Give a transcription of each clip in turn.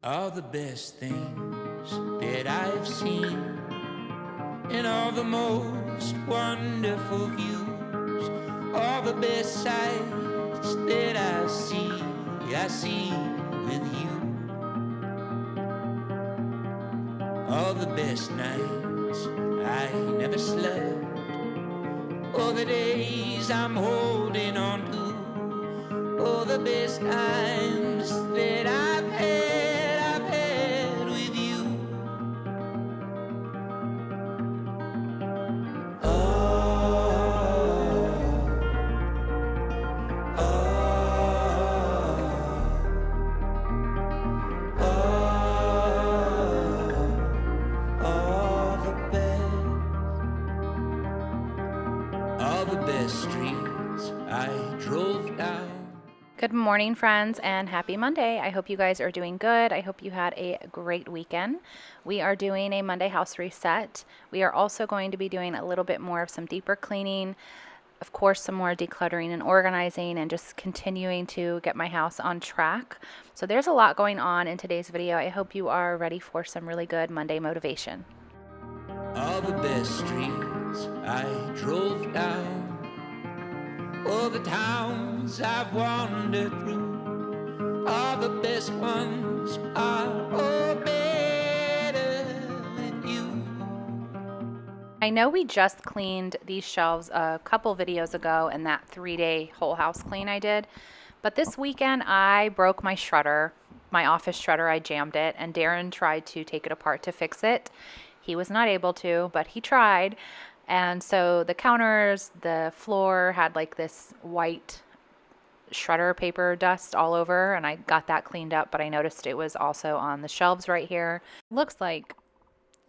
All the best things that I've seen, and all the most wonderful views, all the best sights that I see with you. All the best nights I never slept, all the days I'm holding on to, all the best times that I've had with you. All the best streets I drove down. Good morning, friends, and happy Monday. I hope you guys are doing good. I hope you had a great weekend. We are doing a Monday house reset. We are also going to be doing a little bit more of some deeper cleaning, of course, some more decluttering and organizing, and just continuing to get my house on track. So there's a lot going on in today's video. I hope you are ready for some really good Monday motivation. All the best streets I drove down, all the towns I've wandered through, all the best ones are all better with you. I know we just cleaned these shelves a couple videos ago in that 3-day whole house clean I did, but this weekend I broke my shredder, my office shredder. I jammed it, and Darren tried to take it apart to fix it. He was not able to, but he tried. And so the counters, the floor had like this white shredder paper dust all over, and I got that cleaned up, but I noticed it was also on the shelves right here. Looks like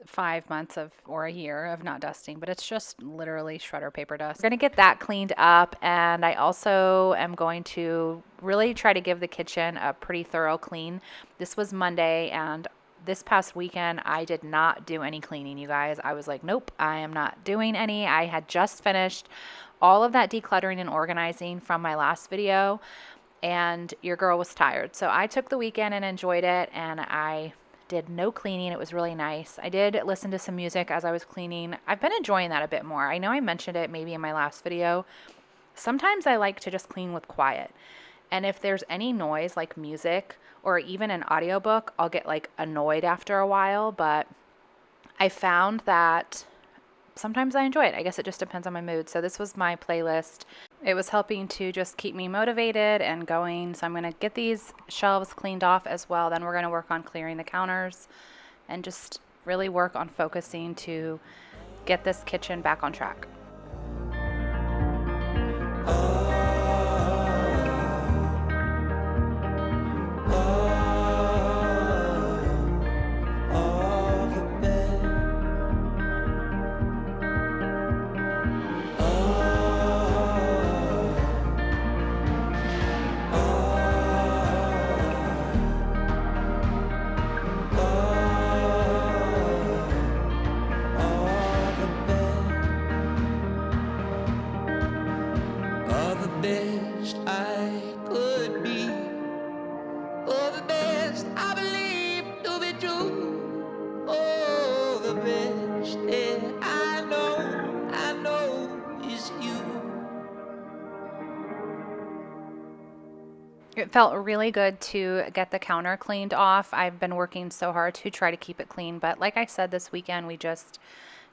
5 months or a year of not dusting, but it's just literally shredder paper dust. We're gonna get that cleaned up, and I also am going to really try to give the kitchen a pretty thorough clean. This was Monday, and this past weekend, I did not do any cleaning, you guys. I was like, nope, I am not doing any. I had just finished all of that decluttering and organizing from my last video, and your girl was tired. So I took the weekend and enjoyed it, and I did no cleaning. It was really nice. I did listen to some music as I was cleaning. I've been enjoying that a bit more. I know I mentioned it maybe in my last video. Sometimes I like to just clean with quiet. And if there's any noise like music or even an audiobook, I'll get like annoyed after a while. But I found that sometimes I enjoy it. I guess it just depends on my mood. So this was my playlist. It was helping to just keep me motivated and going. So I'm going to get these shelves cleaned off as well. Then we're going to work on clearing the counters and just really work on focusing to get this kitchen back on track. Best I could be, oh the best I believe to be true, oh the best that I know is you. It felt really good to get the counter cleaned off. I've been working so hard to try to keep it clean, but like I said, this weekend we just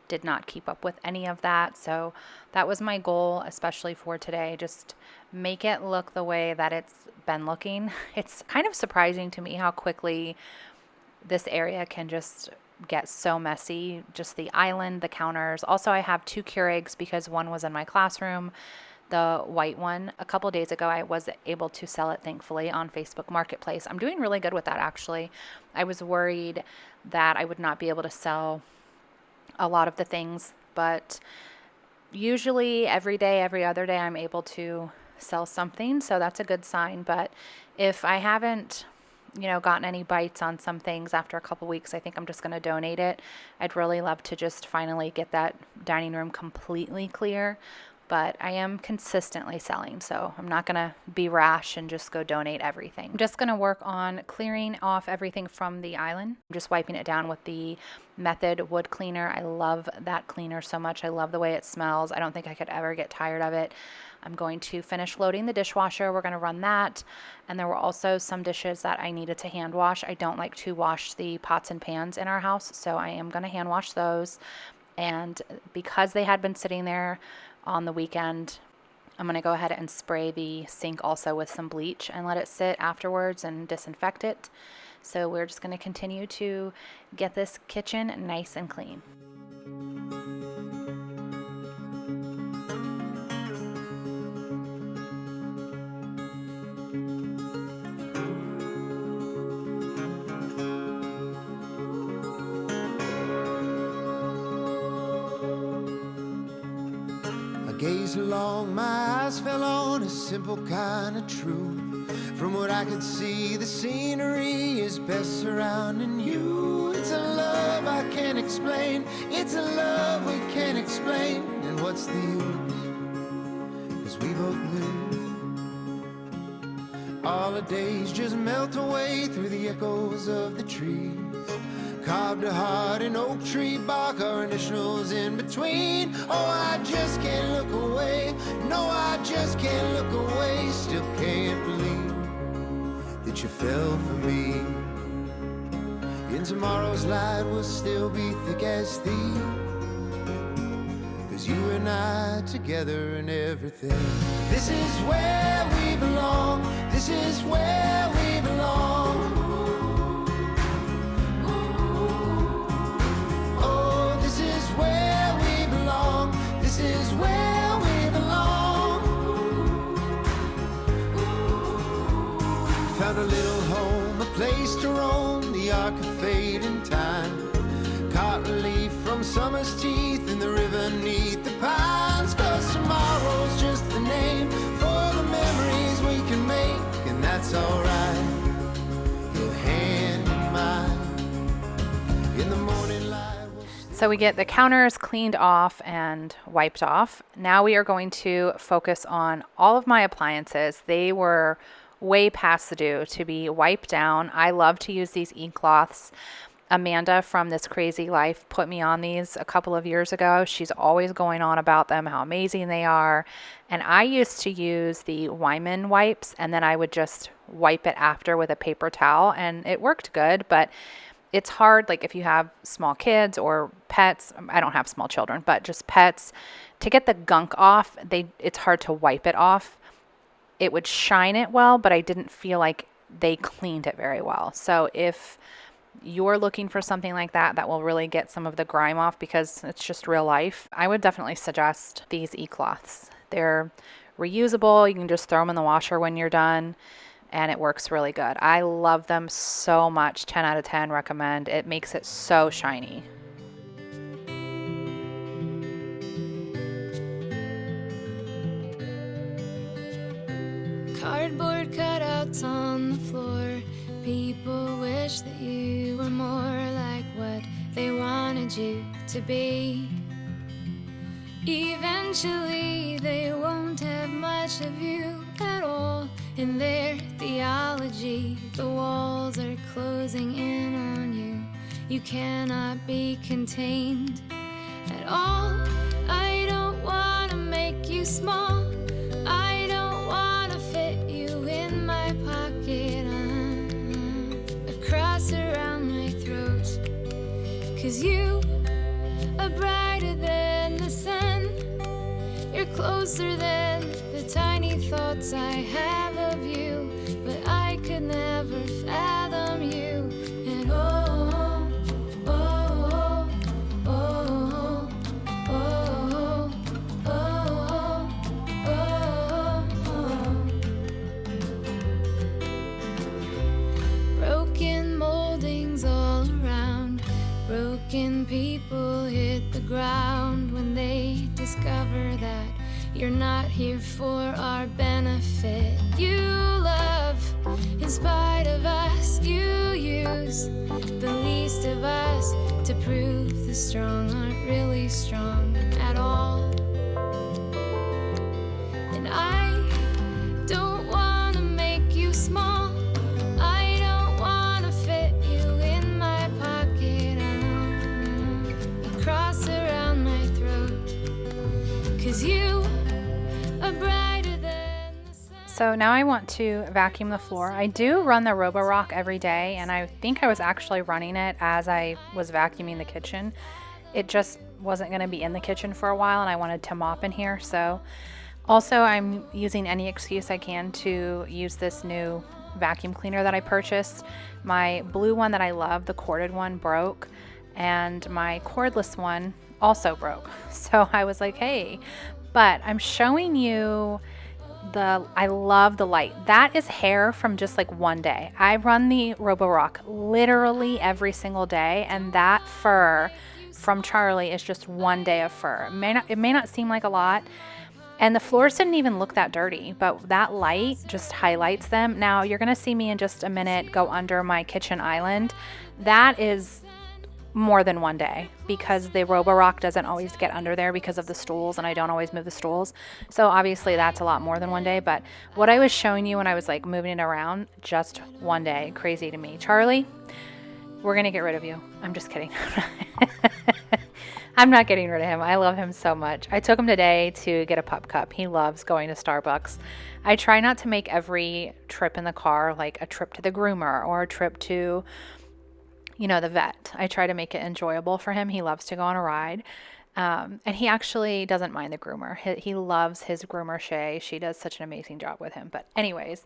did not keep up with any of that. So that was my goal, especially for today. Just make it look the way that it's been looking. It's kind of surprising to me how quickly this area can just get so messy. Just the island, the counters. Also, I have 2 Keurigs because one was in my classroom. The white one, a couple days ago, I was able to sell it, thankfully, on Facebook Marketplace. I'm doing really good with that, actually. I was worried that I would not be able to sell a lot of the things, but usually every day, every other day, I'm able to sell something, so that's a good sign. But if I haven't, gotten any bites on some things after a couple weeks, I think I'm just going to donate it. I'd really love to just finally get that dining room completely clear, but I am consistently selling, so I'm not gonna be rash and just go donate everything. I'm just gonna work on clearing off everything from the island. I'm just wiping it down with the Method wood cleaner. I love that cleaner so much. I love the way it smells. I don't think I could ever get tired of it. I'm going to finish loading the dishwasher. We're going to run that. And there were also some dishes that I needed to hand wash. I don't like to wash the pots and pans in our house, so I am going to hand wash those. And because they had been sitting there on the weekend, I'm going to go ahead and spray the sink also with some bleach and let it sit afterwards and disinfect it. So we're just going to continue to get this kitchen nice and clean. Gazed along, my eyes fell on a simple kind of truth. From what I could see, the scenery is best surrounding you. It's a love I can't explain. It's a love we can't explain. And what's the use? 'Cause we both lose. All the days just melt away through the echoes of the trees. Carved a heart in oak tree bark, our initials in between. Oh, I just can't look away. No, I just can't look away. Still can't believe that you fell for me. And tomorrow's light will still be thick as thieves. 'Cause you and I together and everything. This is where we belong. This is where we belong. This is where we belong. Found a little home, a place to roam, the arc of fate and time. Caught relief from summer's teeth in the river neath the pines. 'Cause tomorrow's just the name for the memories we can make, and that's alright. Your hand in mine in the morning light. So we get the counters cleaned off and wiped off. Now we are going to focus on all of my appliances. They were way past the due to be wiped down. I love to use these e-cloths. Amanda from This Crazy Life put me on these a couple of years ago. She's always going on about them, how amazing they are. And I used to use the Wyman wipes, and then I would just wipe it after with a paper towel, and it worked good, but it's hard, like if you have small kids or pets. I don't have small children, but just pets, to get the gunk off, it's hard to wipe it off. It would shine it well, but I didn't feel like they cleaned it very well. So if you're looking for something like that will really get some of the grime off, because it's just real life, I would definitely suggest these e-cloths. They're reusable. You can just throw them in the washer when you're done, and it works really good. I love them so much. 10 out of 10 recommend. It makes it so shiny. Cardboard cutouts on the floor. People wish that you were more like what they wanted you to be. Eventually they won't have much of you at all. In their theology, the walls are closing in on you. You cannot be contained at all. I don't want to make you small. I don't want to fit you in my pocket. A cross around my throat. 'Cause you are brighter than the sun. You're closer than the tiny thoughts I have of you, but I could never fathom you. And oh, oh, oh, oh, oh, oh, oh, oh. Broken moldings all around. Broken people hit the ground when they discover that you're not here for our benefit. You love in spite of us. You use the least of us to prove the strong aren't really strong at all. So now I want to vacuum the floor. I do run the Roborock every day, and I think I was actually running it as I was vacuuming the kitchen. It just wasn't going to be in the kitchen for a while, and I wanted to mop in here. So also I'm using any excuse I can to use this new vacuum cleaner that I purchased. My blue one that I love, the corded one, broke, and my cordless one also broke. So I was like, hey, but I'm showing you I love the light. That is hair from just like one day. I run the Roborock literally every single day, and that fur from Charlie is just one day of fur. It may not seem like a lot, and the floors didn't even look that dirty, but that light just highlights them. Now you're gonna see me in just a minute go under my kitchen island. That is more than one day because the Roborock doesn't always get under there because of the stools, and I don't always move the stools. So obviously that's a lot more than one day, but what I was showing you when I was like moving it around, just one day. Crazy to me. Charlie, we're gonna get rid of you. I'm just kidding. I'm not getting rid of him. I love him so much. I took him today to get a pup cup. He loves going to Starbucks. I try not to make every trip in the car like a trip to the groomer or a trip to, you know, the vet. I try to make it enjoyable for him. He loves to go on a ride. And he actually doesn't mind the groomer. He loves his groomer, Shay. She does such an amazing job with him. But anyways,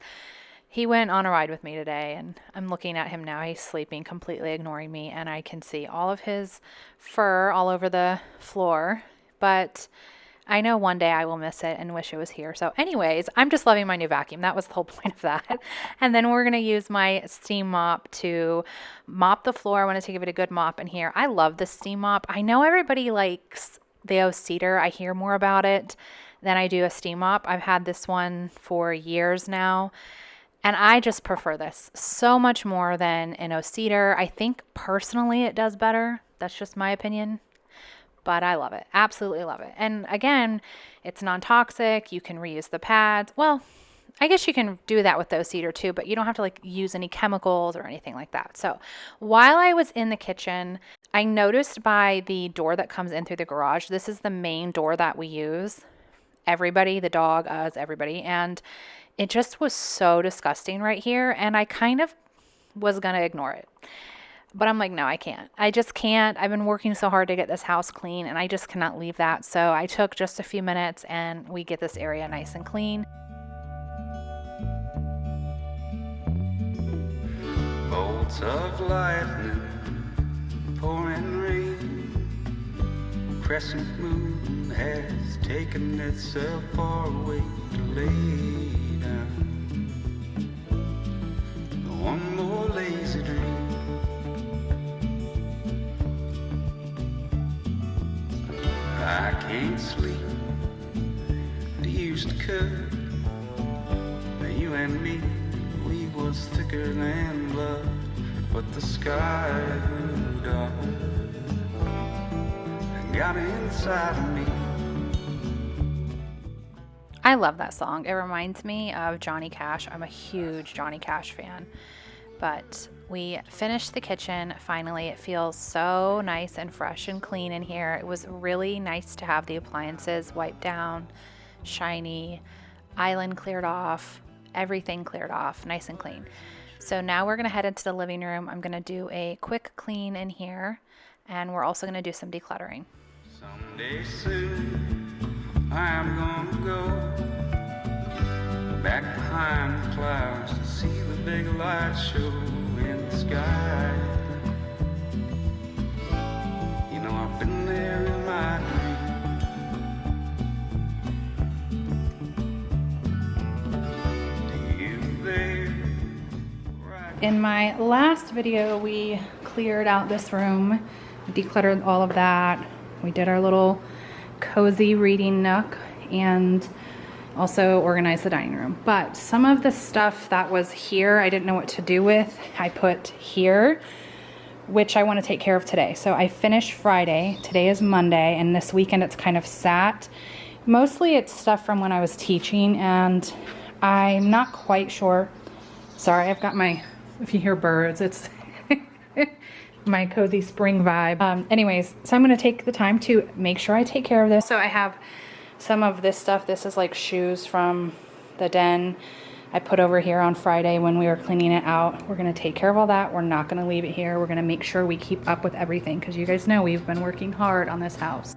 he went on a ride with me today, and I'm looking at him now. He's sleeping, completely ignoring me, and I can see all of his fur all over the floor. But I know one day I will miss it and wish it was here. So anyways, I'm just loving my new vacuum. That was the whole point of that. And then we're going to use my steam mop to mop the floor. I want to give it a good mop in here. I love the steam mop. I know everybody likes the O-Cedar. I hear more about it than I do a steam mop. I've had this one for years now, and I just prefer this so much more than an O-Cedar. I think personally it does better. That's just my opinion. But I love it. Absolutely love it. And again, it's non-toxic. You can reuse the pads. Well, I guess you can do that with the O-Cedar too, but you don't have to like use any chemicals or anything like that. So while I was in the kitchen, I noticed by the door that comes in through the garage, this is the main door that we use. Everybody, the dog, us, everybody. And it just was so disgusting right here. And I kind of was going to ignore it. But I'm like, no, I can't. I just can't. I've been working so hard to get this house clean, and I just cannot leave that. So I took just a few minutes, and we get this area nice and clean. Bolts of lightning, pouring rain, crescent moon has taken itself far away to lay down. One more lazy dream. I can't sleep. They used to cut. You and me, we was thicker than blood. But the sky moved on and got inside of me. I love that song. It reminds me of Johnny Cash. I'm a huge Johnny Cash fan. But we finished the kitchen. Finally, it feels so nice and fresh and clean in here. It was really nice to have the appliances wiped down, shiny, island cleared off, everything cleared off, nice and clean. So now we're going to head into the living room. I'm going to do a quick clean in here, and we're also going to do some decluttering. Someday soon, I'm going to go back behind the clouds to see the big light show in the sky. You know, I've been there in my dream. You there? Right. In my last video, we cleared out this room, decluttered all of that. We did our little cozy reading nook and also organized the dining room. But some of the stuff that was here, I didn't know what to do with. I put here, which I want to take care of today. So I finished Friday. Today is Monday, and this weekend it's kind of sat. Mostly it's stuff from when I was teaching, and I'm not quite sure. Sorry, I've got my, if you hear birds, it's my cozy spring vibe. Anyways, so I'm going to take the time to make sure I take care of this. So I have some of this stuff. This is like shoes from The den I put over here on Friday when we were cleaning it out. We're gonna take care of all that. We're not gonna leave it here. We're gonna make sure we keep up with everything because you guys know we've been working hard on this house.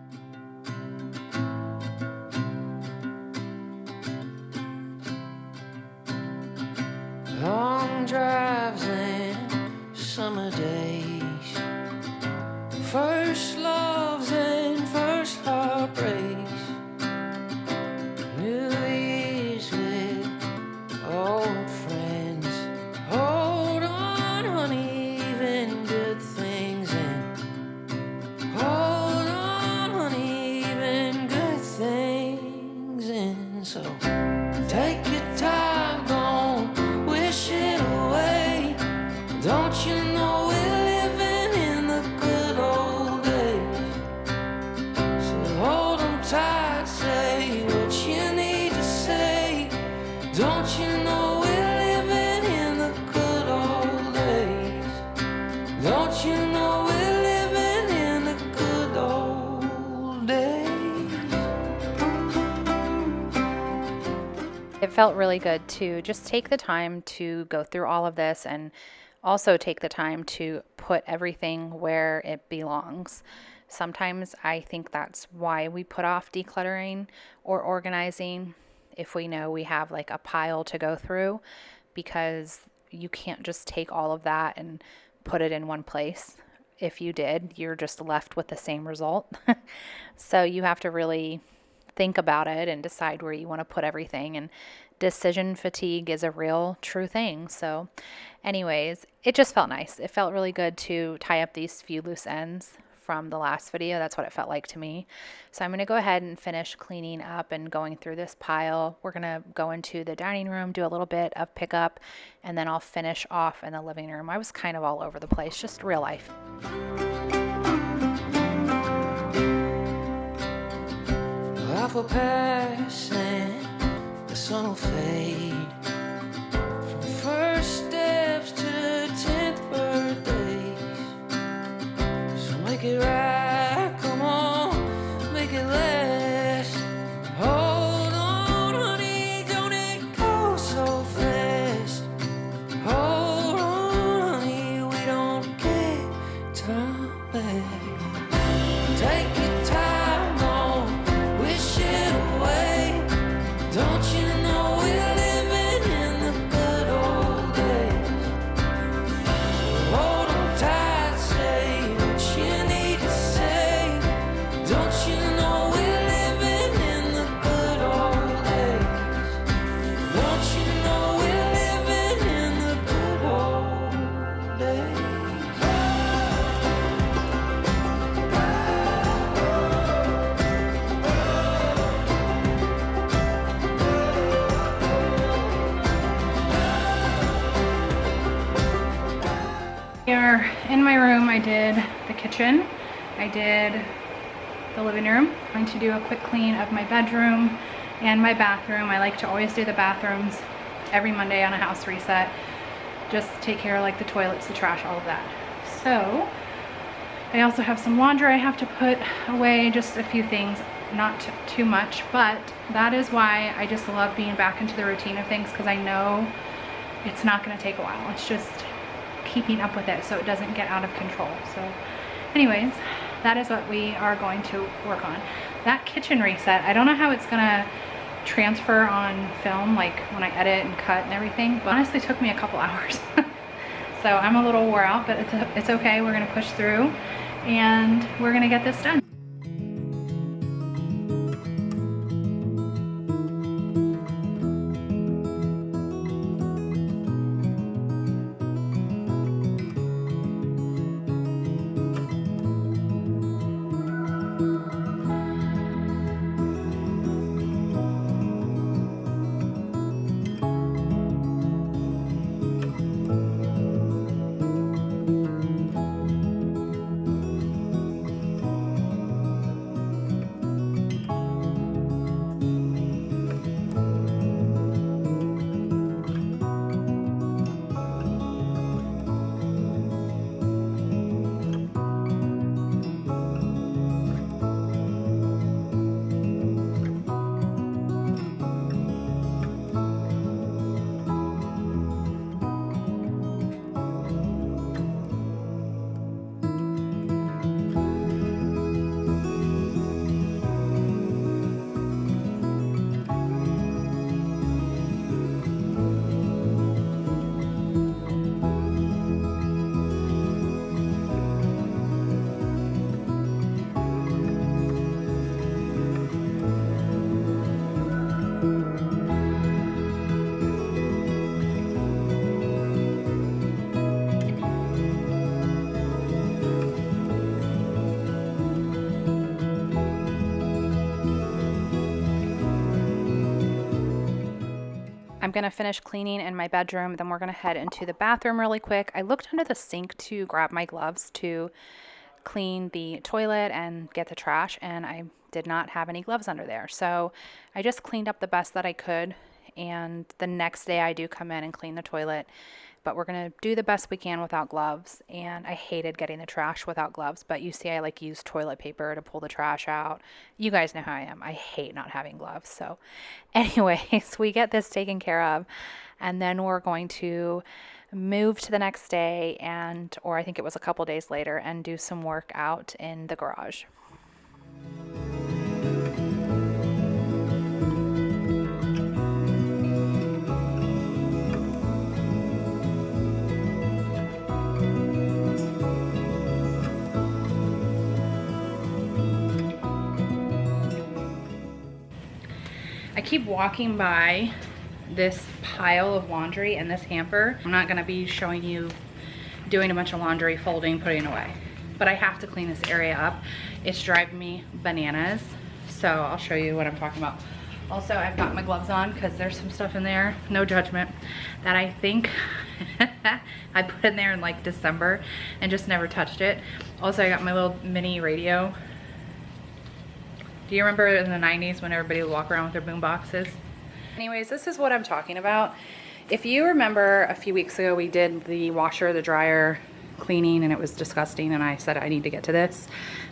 Long drives and summer days, first loves and first heartbreaks, New Year's with old friends. Hold on, honey, even good things, and hold on, honey, even good things, and so take your time, don't wish it away. Don't you know we're living in the good old days? So hold 'em tight, say what you need to say. Don't you know we're living in the good old days? Don't you know we're living in the good old days? It felt really good to just take the time to go through all of this and also take the time to put everything where it belongs. Sometimes I think that's why we put off decluttering or organizing if we know we have like a pile to go through, because you can't just take all of that and put it in one place. If you did, you're just left with the same result. So you have to really think about it and decide where you want to put everything. And decision fatigue is a real true thing. So anyways, it just felt nice. It felt really good to tie up these few loose ends from the last video. That's what it felt like to me. So I'm going to go ahead and finish cleaning up and going through this pile. We're going to go into the dining room, do a little bit of pickup, and then I'll finish off in the living room. I was kind of all over the place, just real life. Life will pass and the sun will fade, from first steps to 10th birthdays. So make it right, come on, make it last. Hold on, honey, don't it go so fast. Hold on, honey, we don't get time back. Take your time, don't wish it away. Don't you know we're living in the good old days? Hold 'em tight, say what you need to say. Don't you know we're living in the good old days? Don't you know we're living in the good old days? Here in my room, I did the kitchen, I did the living room. I'm going to do a quick clean of my bedroom and my bathroom. I like to always do the bathrooms every Monday on a house reset. Just take care of like the toilets, the trash, all of that. So I also have some laundry I have to put away, just a few things, not too much, but that is why I just love being back into the routine of things, because I know it's not going to take a while. It's just keeping up with it so it doesn't get out of control. So anyways, that is what we are going to work on. That kitchen reset, I don't know how it's gonna transfer on film, like when I edit and cut and everything, but honestly it took me a couple hours. So I'm a little wore out, but it's okay. We're gonna push through and we're gonna get this done. I'm going to finish cleaning in my bedroom, then we're going to head into the bathroom really quick. I looked under the sink to grab my gloves to clean the toilet and get the trash, and I did not have any gloves under there. So I just cleaned up the best that I could, and the next day I do come in and clean the toilet. But we're going to do the best we can without gloves, and I hated getting the trash without gloves, but you see I like use toilet paper to pull the trash out. You guys know how I am. I hate not having gloves. So anyways, we get this taken care of, and then we're going to move to the next day, or I think it was a couple days later, and do some work out in the garage. I keep walking by this pile of laundry and this hamper. I'm not gonna be showing you doing a bunch of laundry, folding, putting away, but I have to clean this area up. It's driving me bananas. So I'll show you what I'm talking about. Also, I've got my gloves on because there's some stuff in there, no judgment, that I think I put in there in like December and just never touched it. Also, I got my little mini radio. Do you remember in the 90s when everybody would walk around with their boom boxes? Anyways, this is what I'm talking about. If you remember a few weeks ago, we did the washer, the dryer cleaning, and it was disgusting, and I said I need to get to this.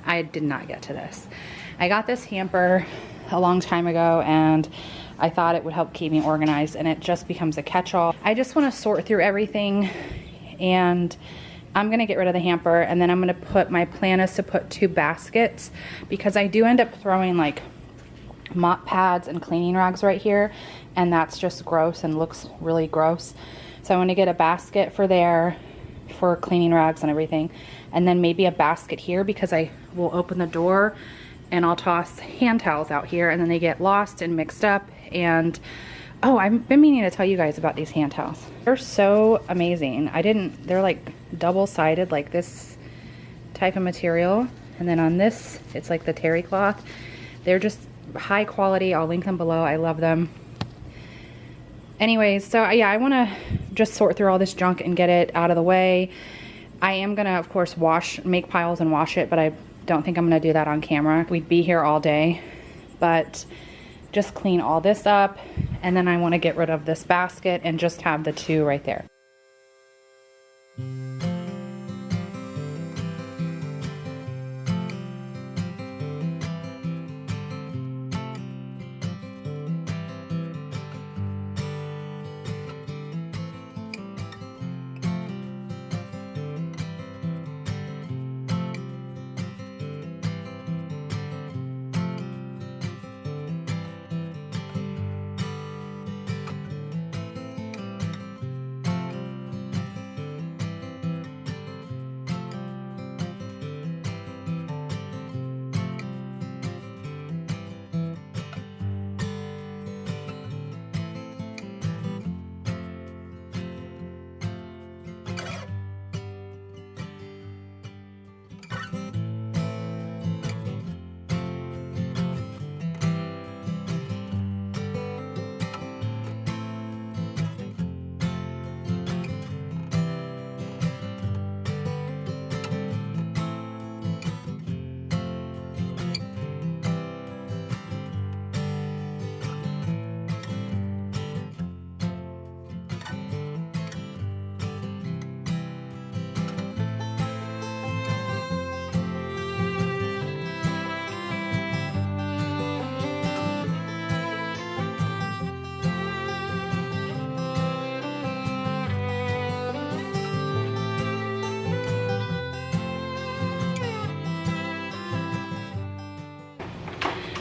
I did not get to this. I got this hamper a long time ago, and I thought it would help keep me organized, and it just becomes a catch-all. I just want to sort through everything, and I'm gonna get rid of the hamper, and then I'm gonna put, my plan is to put 2 baskets, because I do end up throwing like mop pads and cleaning rags right here, and that's just gross and looks really gross. So I want to get a basket for there for cleaning rags and everything, and then maybe a basket here, because I will open the door and I'll toss hand towels out here, and then they get lost and mixed up. And oh, I've been meaning to tell you guys about these hand towels. They're so amazing. They're like double-sided, like this type of material, and then on this it's like the terry cloth. They're just high quality. I'll link them below. I love them. Anyways, so yeah, I want to just sort through all this junk and get it out of the way. I am gonna, of course, make piles and wash it, but I don't think I'm gonna do that on camera. We'd be here all day. But just clean all this up, and then I want to get rid of this basket and just have the 2 right there.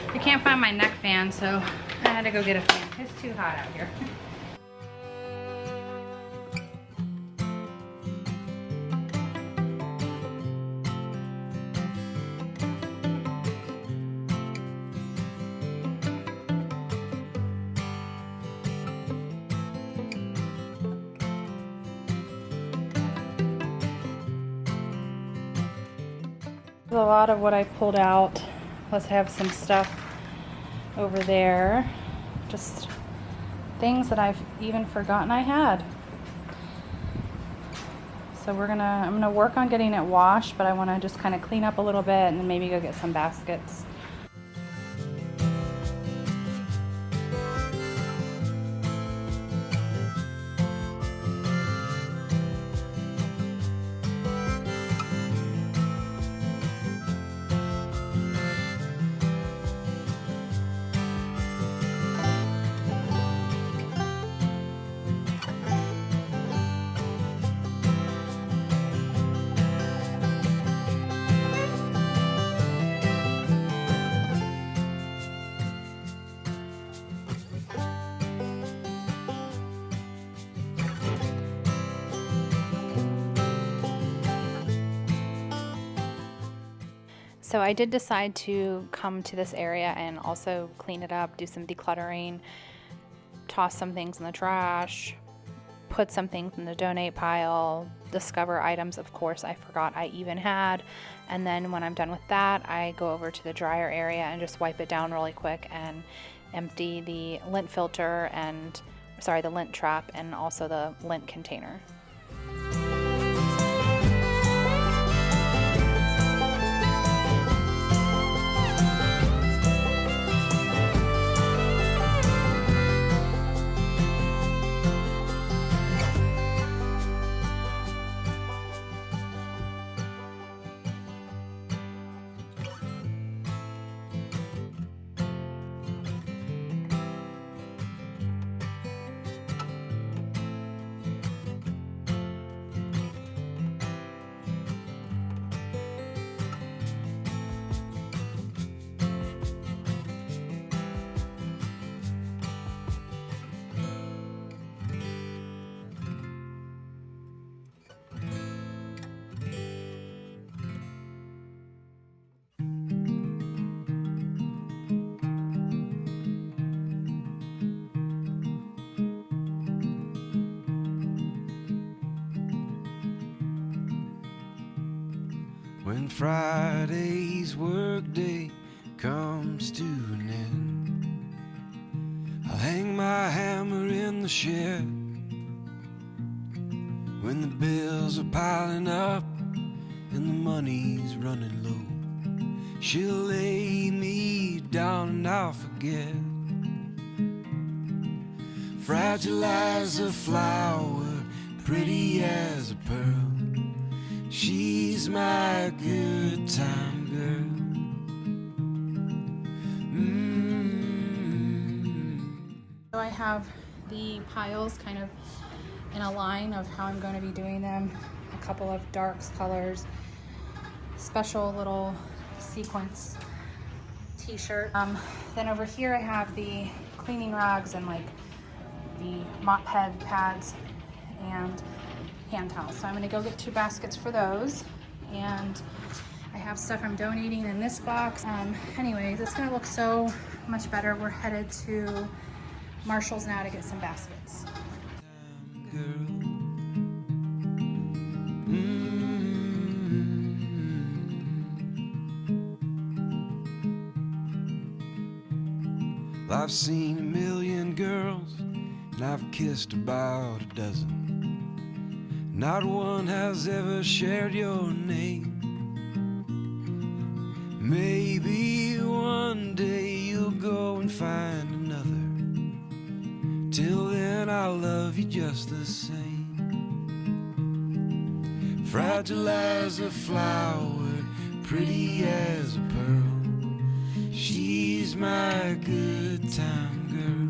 I can't find my neck fan, so I had to go get a fan. It's too hot out here. A lot of what I pulled out. Let's have some stuff over there. Just things that I've even forgotten I had. So I'm gonna work on getting it washed, but I want to just kind of clean up a little bit and then maybe go get some baskets. So I did decide to come to this area and also clean it up, do some decluttering, toss some things in the trash, put some things in the donate pile, discover items, of course, I forgot I even had. And then when I'm done with that, I go over to the dryer area and just wipe it down really quick and empty the lint filter and, the lint trap and also the lint container. When Friday's workday comes to an end, I'll hang my hammer in the shed. When the bills are piling up and the money's running low, she'll lay me down and I'll forget. Fragile as a flower, pretty as a pearl, she's my good time girl. So I have the piles kind of in a line of how I'm going to be doing them. A couple of darks colors, special little sequence t-shirt. Then over here I have the cleaning rags and like the mop head pads and hand towels. So I'm gonna go get 2 baskets for those. And I have stuff I'm donating in this box. Anyways, it's gonna look so much better. We're headed to Marshall's now to get some baskets. I've seen a million girls and I've kissed about a dozen. Not one has ever shared your name. Maybe one day you'll go and find another. Till then I'll love you just the same. Fragile as a flower, pretty as a pearl, she's my good time girl.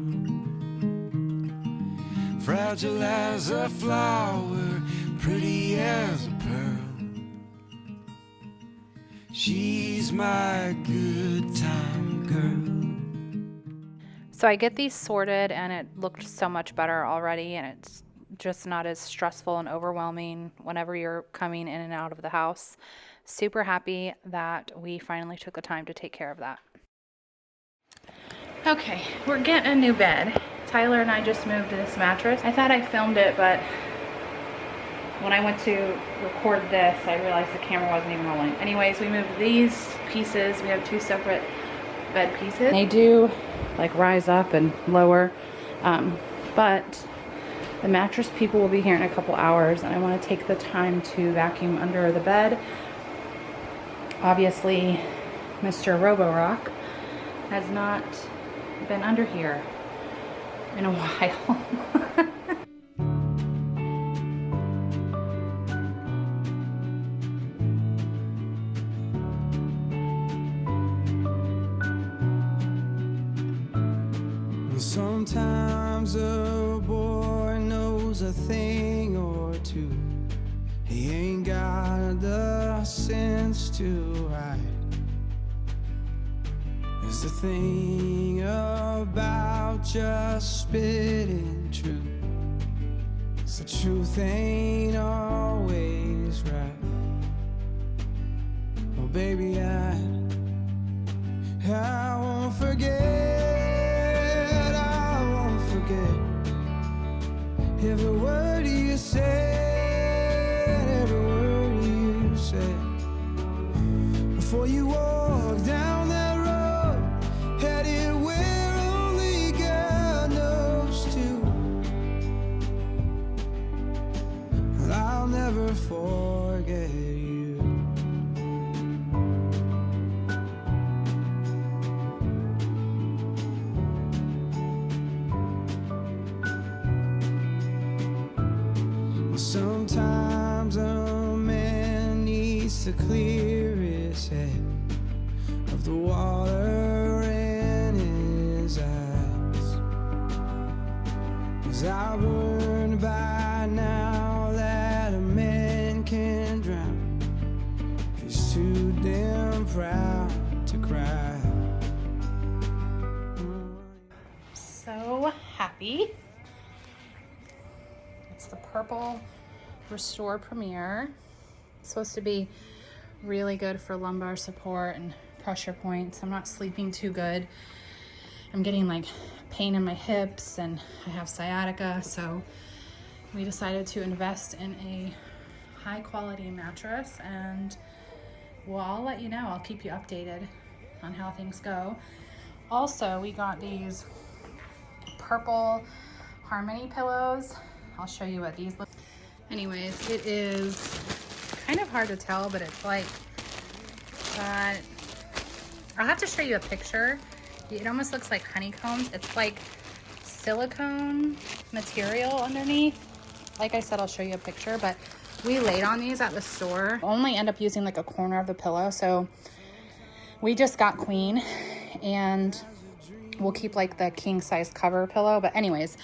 Fragile as a flower, pretty as a pearl, she's my good time girl. So I get these sorted and it looked so much better already, and it's just not as stressful and overwhelming whenever you're coming in and out of the house. Super happy that we finally took the time to take care of that. Okay, we're getting a new bed. Tyler and I just moved to this mattress. I thought I filmed it, but when I went to record this, I realized the camera wasn't even rolling. Anyways, we moved these pieces. We have 2 separate bed pieces. They do like rise up and lower. But the mattress people will be here in a couple hours, and I want to take the time to vacuum under the bed. Obviously, Mr. Roborock has not been under here in a while. Sometimes a boy knows a thing or two. He ain't got the sense to hide. There's a thing about just spitting truth. So truth ain't always right. Oh baby, I won't forget. Every word you said, every word you said, before you walk down that road, headed where only God knows to. Well, I'll never forget you. Sometimes a man needs to clear his head of the water in his eyes. 'Cause I've learned by now that a man can drown if he's too damn proud to cry. So happy. It's the purple Restore Premier. It's supposed to be really good for lumbar support and pressure points. I'm not sleeping too good. I'm getting like pain in my hips and I have sciatica, so we decided to invest in a high quality mattress, and well, I'll let you know. I'll keep you updated on how things go. Also, we got these purple Harmony pillows. I'll show you what these look. Anyways, it is kind of hard to tell, but it's like that. I'll have to show you a picture. It almost looks like honeycombs. It's like silicone material underneath. Like I said, I'll show you a picture, but we laid on these at the store. Only end up using like a corner of the pillow, so we just got queen, and we'll keep like the king size cover pillow. But anyways,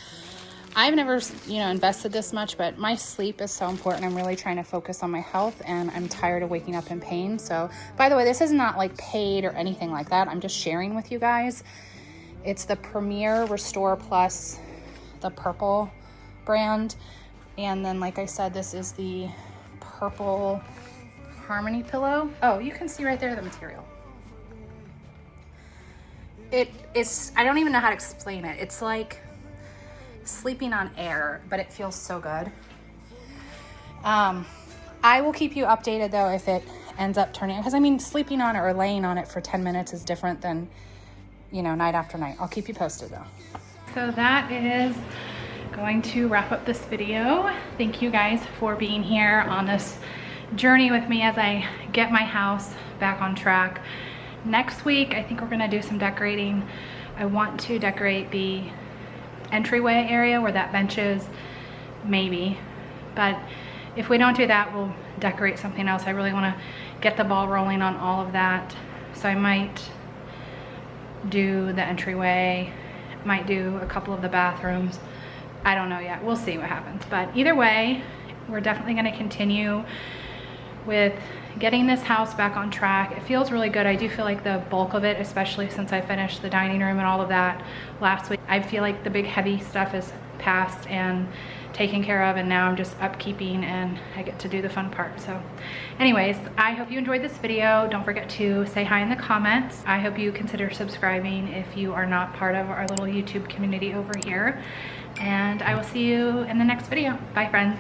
I've never, invested this much, but my sleep is so important. I'm really trying to focus on my health, and I'm tired of waking up in pain. So, by the way, this is not like paid or anything like that. I'm just sharing with you guys. It's the Premier Restore Plus, the purple brand. And then, like I said, this is the purple Harmony pillow. Oh, you can see right there the material. It's, I don't even know how to explain it. It's like sleeping on air, but it feels so good. I will keep you updated though if it ends up turning, because I mean, sleeping on it or laying on it for 10 minutes is different than, night after night. I'll keep you posted though. So that is going to wrap up this video. Thank you guys for being here on this journey with me as I get my house back on track. Next week, I think we're gonna do some decorating. I want to decorate the entryway area where that bench is, maybe. But if we don't do that, we'll decorate something else. I really want to get the ball rolling on all of that. So I might do the entryway, might do a couple of the bathrooms. I don't know yet. We'll see what happens. But either way, we're definitely going to continue with getting this house back on track. It feels really good. I do feel like the bulk of it, especially since I finished the dining room and all of that last week, I feel like the big heavy stuff is past and taken care of, and now I'm just upkeeping and I get to do the fun part. So anyways, I hope you enjoyed this video. Don't forget to say hi in the comments. I hope you consider subscribing if you are not part of our little YouTube community over here, and I will see you in the next video. Bye friends.